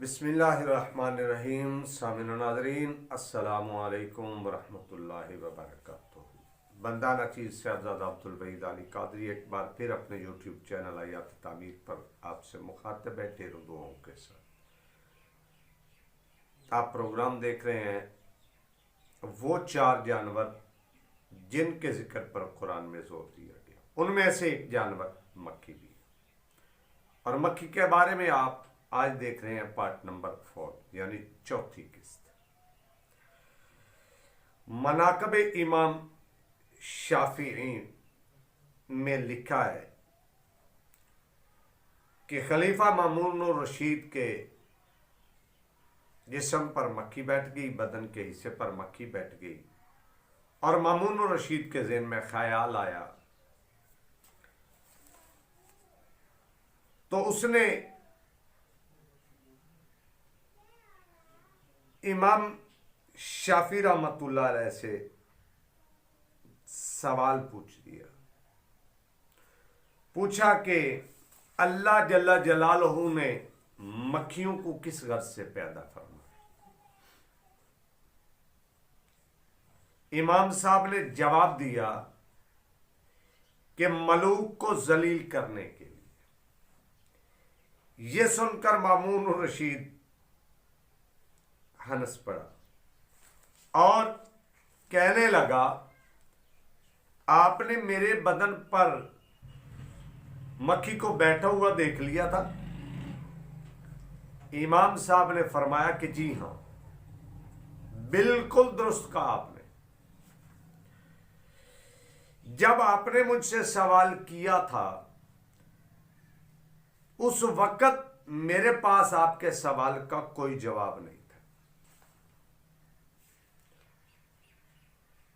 बिस्मिल्लाहिर्रहमानिर्रहीम। सामिन नाज़रीन अस्सलामु अलैकुम वरहमतुल्लाहि वबरकातुहू। बंदा नचीज़ साहबजादा अब्दुल वहीद अली कादरी एक बार फिर अपने यूट्यूब चैनल हयात तामीर पर आपसे मुखातब है ढेरों दुआओं के साथ। आप प्रोग्राम देख रहे हैं वो चार जानवर जिनके जिक्र पर कुरान में जोर दिया गया, उनमें से एक जानवर मक्खी भी है। और मक्खी के बारे में आप आज देख रहे हैं पार्ट नंबर 4 यानी चौथी किस्त। मनाकब इमाम शाफिई में लिखा है कि खलीफा मामून रशीद के जिस्म पर मक्खी बैठ गई, बदन के हिस्से पर मक्खी बैठ गई और मामून रशीद के ज़हन में ख्याल आया तो उसने इमाम शाफी रहमतुल्लाह अलैह से सवाल पूछा कि अल्लाह जल्ला जलालहू ने मक्खियों को किस गर्ज से पैदा फरमाया। इमाम साहब ने जवाब दिया कि मलूक को जलील करने के लिए। यह सुनकर मामून रशीद हंस पड़ा और कहने लगा, आपने मेरे बदन पर मक्खी को बैठा हुआ देख लिया था? इमाम साहब ने फरमाया कि जी हां, बिल्कुल दुरुस्त कहा आपने। जब आपने मुझसे सवाल किया था उस वक्त मेरे पास आपके सवाल का कोई जवाब नहीं था,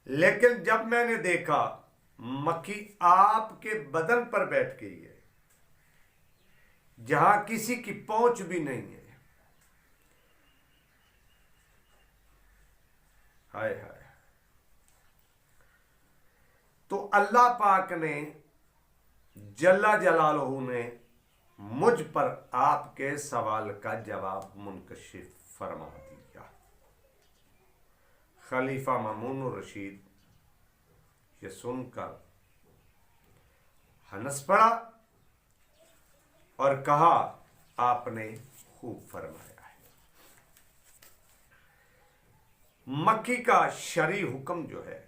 लेकिन जब मैंने देखा मक्खी आपके बदन पर बैठ गई है जहां किसी की पहुंच भी नहीं है, हाय हाय, तो अल्लाह पाक ने जल्ला जलालहू ने मुझ पर आपके सवाल का जवाब मुनकशिफ फरमा दिया। खलीफा मामून रशीद ये सुनकर हंस पड़ा और कहा, आपने खूब फरमाया है। मक्खी का शरई हुक्म जो है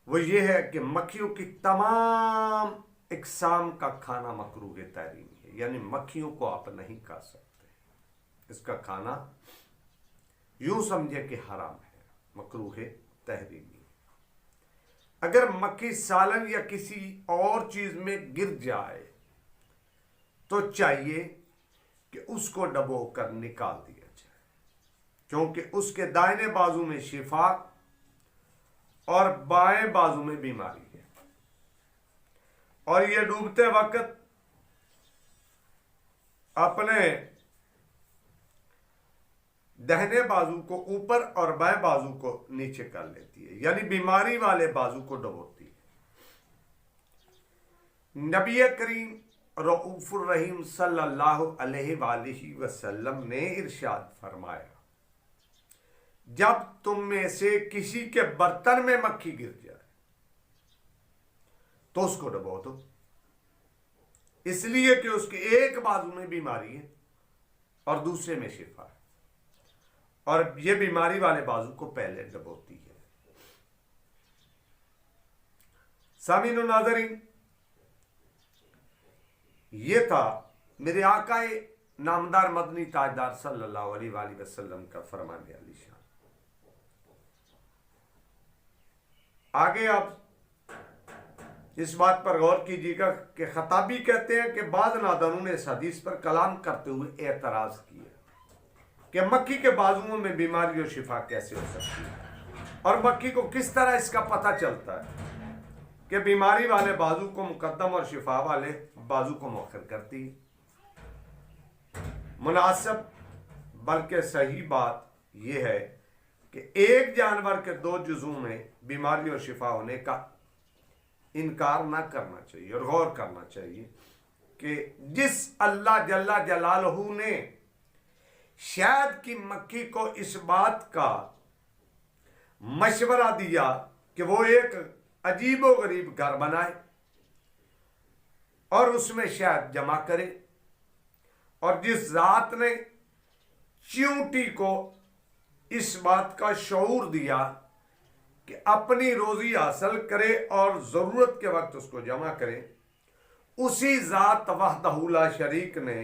वो ये है कि मक्खियों की तमाम इकसाम का खाना मकरूह तहरीमी है, यानी मक्खियों को आप नहीं खा सकते। इसका खाना यूं समझे कि हराम है, मकरूह तहरीमी। अगर मक्खी सालन या किसी और चीज में गिर जाए तो चाहिए कि उसको डबो कर निकाल दिया जाए, क्योंकि उसके दाहिने बाजू में शिफा और बाएं बाजू में बीमारी है और यह डूबते वक्त अपने दाहिने बाजू को ऊपर और बाएं बाजू को नीचे कर लेती है, यानी बीमारी वाले बाजू को डबोती है। नबी करीम रऊफुर रहीम सल्लल्लाहु अलैहि वसल्लम ने इरशाद फरमाया, जब तुम में से किसी के बर्तन में मक्खी गिर जाए तो उसको डबो दो, इसलिए कि उसके एक बाजू में बीमारी है और दूसरे में शिफा है, और यह बीमारी वाले बाजू को पहले डबोती है। सामीन नाज़रीन, यह था मेरे आकाए नामदार मदनी ताजदार सल्लल्लाहु अलैहि वसल्लम का फरमान आलीशान। आगे आप इस बात पर गौर कीजिएगा कि खताबी कहते हैं कि बाद नादानों ने इस हदीस पर कलाम करते हुए एतराज किया कि मक्खी के बाजुओं में बीमारी और शिफा कैसे हो सकती है, और मक्खी को किस तरह इसका पता चलता है कि बीमारी वाले बाजू को मुकद्दम और शिफा वाले बाजू को मुअख्खर करती है। मुनासिब बल्कि सही बात यह है कि एक जानवर के दो जुज़ों में बीमारी और शिफा होने का इनकार ना करना चाहिए और गौर करना चाहिए कि जिस अल्लाह जल्ला जलालहू ने शहद की मक्खी को इस बात का मशवरा दिया कि वो एक अजीबो गरीब घर बनाए और उसमें शहद जमा करे, और जिस जात ने चींटी को इस बात का शऊर दिया कि अपनी रोजी हासिल करे और जरूरत के वक्त उसको जमा करे, उसी जात वहदहू ला शरीक ने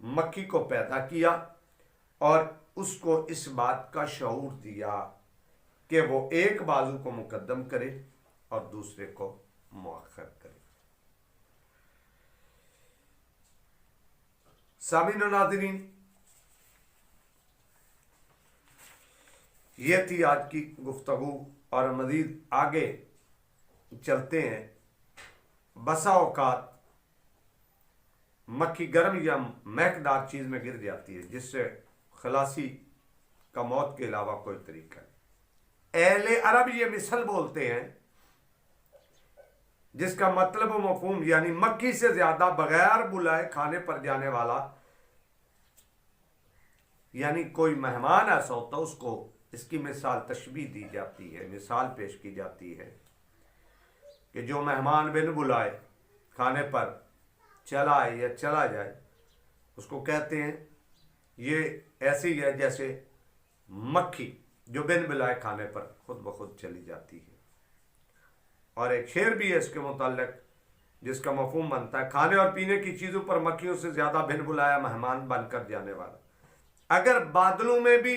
मक्खी को पैदा किया और उसको इस बात का शऊर दिया कि वो एक बाजू को मुकद्दम करे और दूसरे को मुअख्खर करे। सामीन और नाज़रीन, ये थी आज की गुफ्तगू और मज़ीद आगे चलते हैं। बसा औकात मक्खी गर्म या महकदार चीज़ में गिर जाती है जिससे खलासी का मौत के अलावा कोई तरीका नहीं। अहले अरब ये मिसल बोलते हैं जिसका मतलब व मफहूम यानी मक्खी से ज्यादा बगैर बुलाए खाने पर जाने वाला, यानी कोई मेहमान ऐसा होता उसको इसकी मिसाल तशबीह दी जाती है, मिसाल पेश की जाती है कि जो मेहमान बिन बुलाए खाने पर चला आए या चला जाए उसको कहते हैं ये ऐसी है जैसे मक्खी जो बिन बुलाए खाने पर खुद ब खुद चली जाती है। और एक शेर भी है इसके मुताल्लिक जिसका मफहूम बनता है, खाने और पीने की चीज़ों पर मक्खियों से ज़्यादा बिन बुलाया मेहमान बनकर जाने वाला, अगर बादलों में भी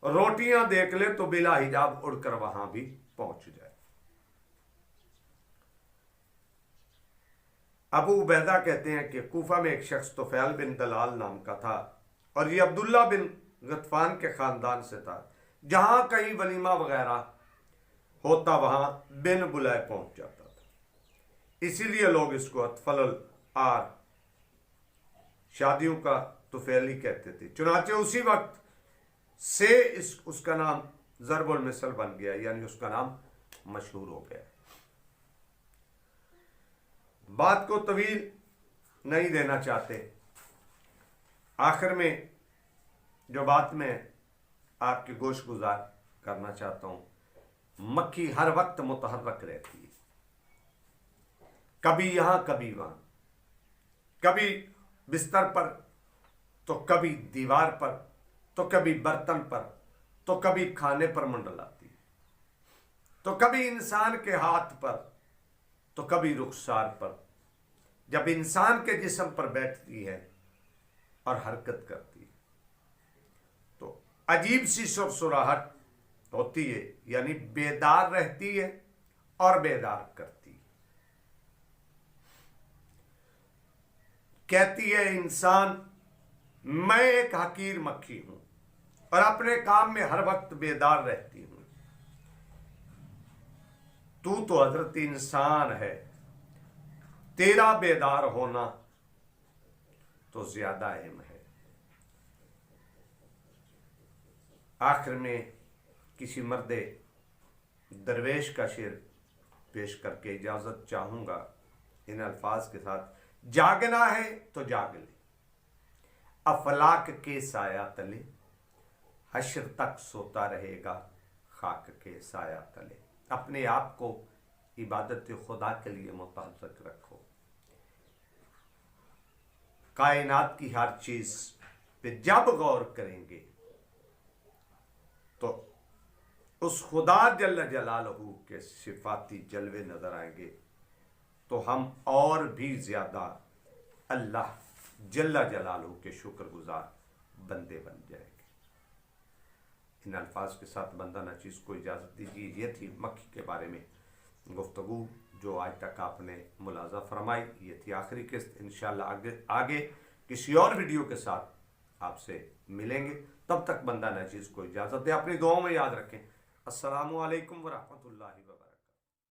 रोटियां देख ले तो बिला हिजाब उड़कर वहां भी पहुंच जाए। अबू उबैदा कहते हैं कि कूफा में एक शख्स तुफैल बिन दलाल नाम का था और ये अब्दुल्ला बिन गतफान के खानदान से था। जहां कहीं वलीमा वगैरह होता वहां बिन बुलाए पहुंच जाता था, इसीलिए लोग इसको अतफल आर शादियों का तुफैली कहते थे। चुनाचे उसी वक्त से उसका नाम ज़रबुल मिसल बन गया, यानी उसका नाम मशहूर हो गया। बात को तवील नहीं देना चाहते, आखिर में जो बात मैं आपकी गोश गुजार करना चाहता हूं, मक्खी हर वक्त मुतहर्रक रहती है, कभी यहां कभी वहां, कभी बिस्तर पर तो कभी दीवार पर तो कभी बर्तन पर तो कभी खाने पर मंडलाती है, तो कभी इंसान के हाथ पर तो कभी रुखसार पर। जब इंसान के जिस्म पर बैठती है और हरकत करती है तो अजीब सी सुरसुराहट होती है, यानी बेदार रहती है और बेदार करती है। कहती है इंसान मैं एक हकीर मक्खी हूं और अपने काम में हर वक्त बेदार रहती हूं, तू तो हजरत इंसान है, तेरा बेदार होना तो ज्यादा अहम है। आखिर में किसी मर्दे दरवेश का शेर पेश करके इजाजत चाहूंगा इन अल्फाज के साथ, जागना है तो जाग ले अफलाक के साया तले, हश्र तक सोता रहेगा खाक के साया तले। अपने आप को इबादत खुदा के लिए मुतहर्रिक रखो, कायनात की हर चीज पे जब गौर करेंगे तो उस खुदा जल्ल जलालहू के सिफाती जलवे नजर आएंगे, तो हम और भी ज्यादा अल्लाह जल्ला जलालहू के शुक्रगुजार बंदे बन जाएंगे। इन अल्फाज के साथ बंदा नचीज को इजाज़त दीजिए। ये थी मक्खी के बारे में गुफ्तगू जो आज तक आपने मुलाजा फरमाई, ये थी आखिरी किस्त। इंशाअल्लाह आगे किसी और वीडियो के साथ आपसे मिलेंगे, तब तक बंदा नचीज को इजाज़त दे। अपनी दुआओं में याद रखें। अस्सलामु अलैकुम व रहमतुल्लाहि व बरकातहू।